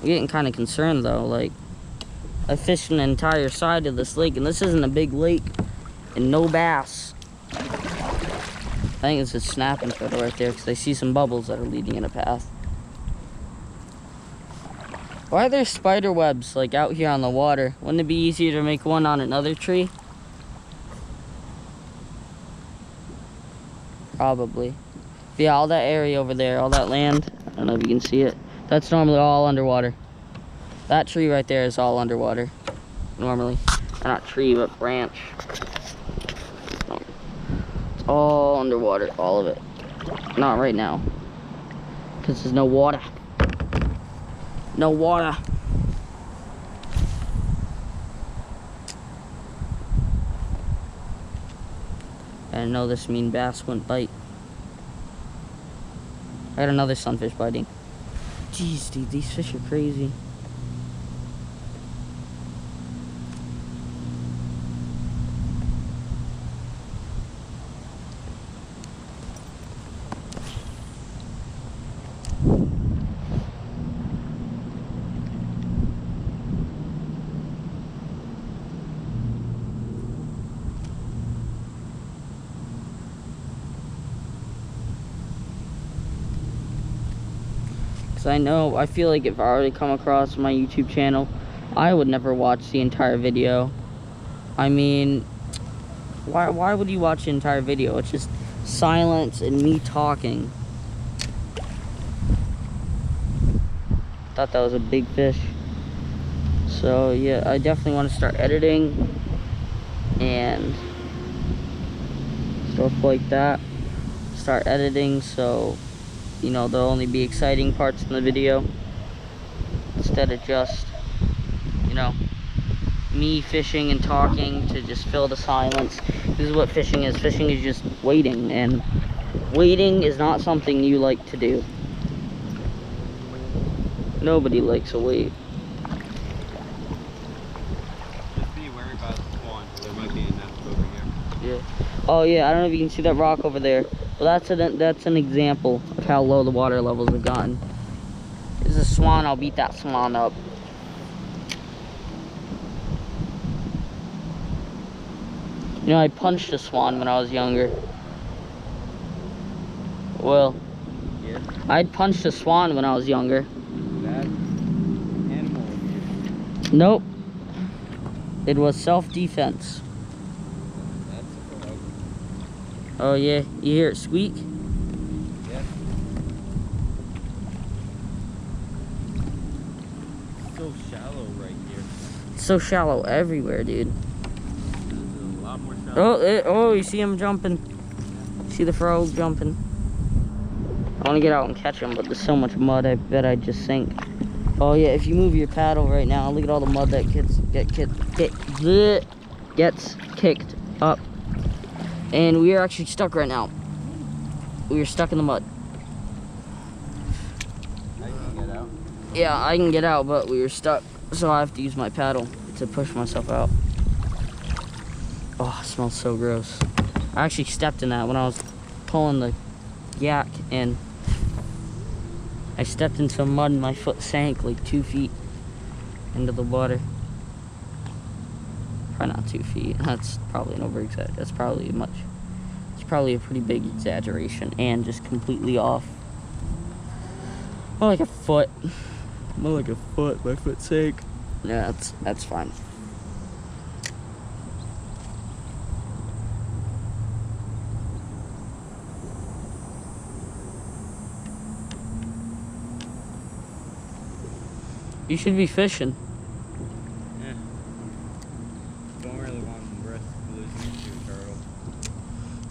I'm getting kind of concerned though. Like, I fished an entire side of this lake, and this isn't a big lake, and no bass. I think it's a snapping turtle right there, because I see some bubbles that are leading in a path. Why are there spider webs like out here on the water? Wouldn't it be easier to make one on another tree? Probably. But yeah, all that area over there, all that land, I don't know if you can see it. That's normally all underwater. That tree right there is all underwater. Normally. Not tree, but branch. It's all underwater, all of it. Not right now. Because there's no water. No water. I know this mean bass wouldn't bite. I got another sunfish biting. Jeez, dude, these fish are crazy. I feel like if I already come across my YouTube channel, I would never watch the entire video. I mean, why would you watch the entire video? It's just silence and me talking. Thought that was a big fish. So yeah, I definitely want to start editing and stuff like that. Start editing so, you know, there'll only be exciting parts in the video instead of just, you know, me fishing and talking to just fill the silence. This is what fishing is. Fishing is just waiting, and waiting is not something you like to do. Nobody likes to wait. Just be wary about the swan. There might be a nest over here. Yeah. Oh yeah, I don't know if you can see that rock over there. Well, that's an example of how low the water levels have gotten. There's a swan. I'll beat that swan up. You know, I punched a swan when I was younger. Well, yeah. I'd punched a swan when I was younger. That animal abuse. Nope. It was self-defense. That's a frog. Oh yeah, you hear it squeak? Yeah. It's so shallow right here. It's so shallow everywhere, dude. There's a lot more shallow. Oh, you see him jumping. See the frog jumping. I want to get out and catch him, but there's so much mud, I bet I'd just sink. Oh yeah, if you move your paddle right now, look at all the mud that gets kicked up. And we are actually stuck right now. We are stuck in the mud. I can get out. Yeah, I can get out, but we were stuck, so I have to use my paddle to push myself out. Oh, it smells so gross. I actually stepped in that when I was pulling the yak, and I stepped into some mud and my foot sank like 2 feet into the water. Probably not 2 feet. That's probably an over-exaggeration. That's probably it's probably a pretty big exaggeration and just completely off. More like a foot. More like a foot. My foot sank. Yeah, that's fine. You should be fishing. Yeah. Don't really want to risk losing to a turtle.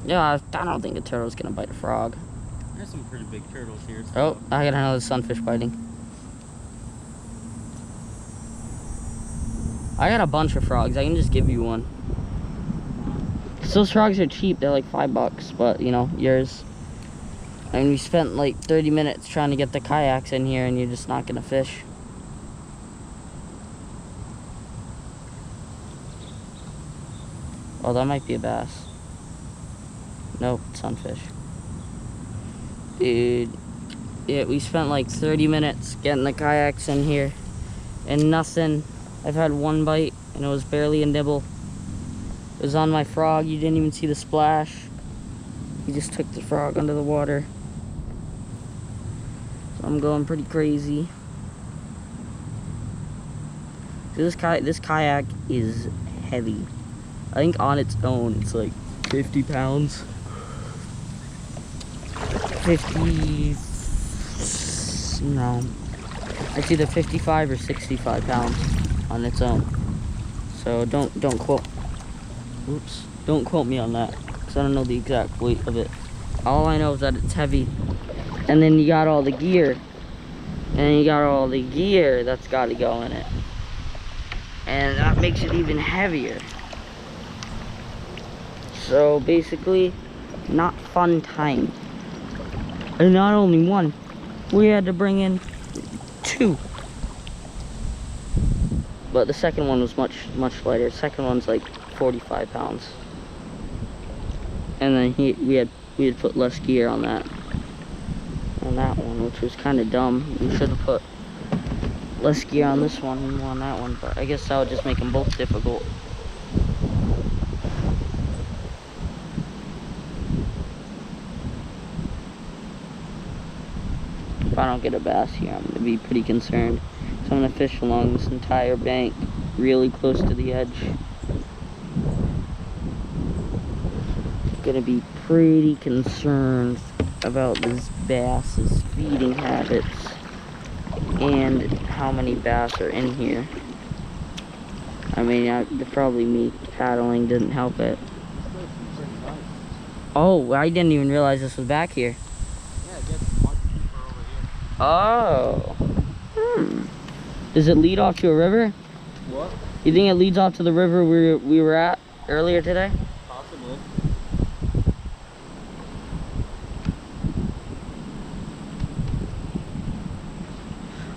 Yeah, I don't think a turtle's gonna bite a frog. There's some pretty big turtles here. So. Oh, I got another sunfish biting. I got a bunch of frogs. I can just give you one. 'Cause those frogs are cheap. They're like $5, but you know, yours. And we spent like 30 minutes trying to get the kayaks in here, and you're just not gonna fish. Oh, that might be a bass. Nope, sunfish. Dude. Yeah, we spent like 30 minutes getting the kayaks in here. and nothing. I've had one bite and it was barely a nibble. It was on my frog. You didn't even see the splash. He just took the frog under the water. So I'm going pretty crazy. This kayak is heavy. I think on its own it's like 50 pounds. 50, no, it's either 55 or 65 pounds on its own. So don't quote, oops, don't quote me on that, because I don't know the exact weight of it. All I know is that it's heavy. And then you got all the gear. And you got all the gear that's got to go in it. And that makes it even heavier. So basically, not fun time. And not only one, we had to bring in 2. But the second one was much lighter. The second one's like 45 pounds. And then we had put less gear on that one, which was kind of dumb. We should have put less gear on this one and more on that one, but I guess that would just make them both difficult. If I don't get a bass here, I'm going to be pretty concerned. So I'm going to fish along this entire bank, really close to the edge. Going to be pretty concerned about this bass's feeding habits and how many bass are in here. I mean, probably me paddling didn't help it. Oh, I didn't even realize this was back here. Yeah, it gets much deeper over here. Oh. Does it lead off to a river? What? You think it leads off to the river we were at earlier today? Possibly.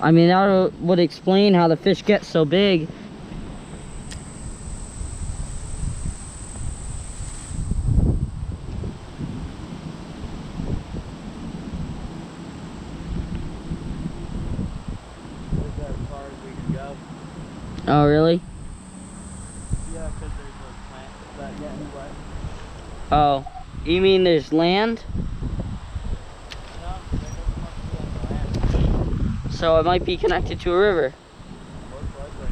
I mean, that would explain how the fish get so big. That's as far as we can go. Oh, really? Yeah, because there's those plants that get in the way. Oh, you mean there's land? No, there doesn't much be on the land. So it might be connected to a river. Most likely.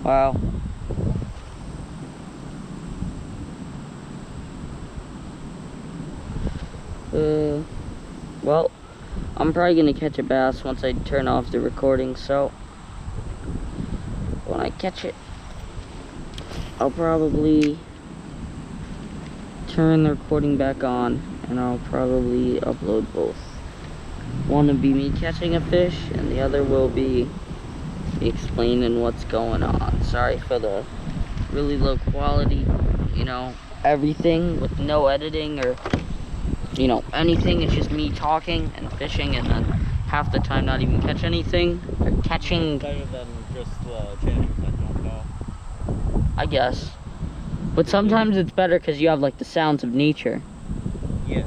Wow. Well, I'm probably gonna catch a bass once I turn off the recording, so when I catch it, I'll probably turn the recording back on and I'll probably upload both. One will be me catching a fish and the other will be me explaining what's going on. Sorry for the really low quality, you know, everything with no editing or, you know, anything. It's just me talking and fishing and then half the time not even catch anything or catching. Better than just channels that don't go. I guess. But sometimes it's better because you have like the sounds of nature. Yeah.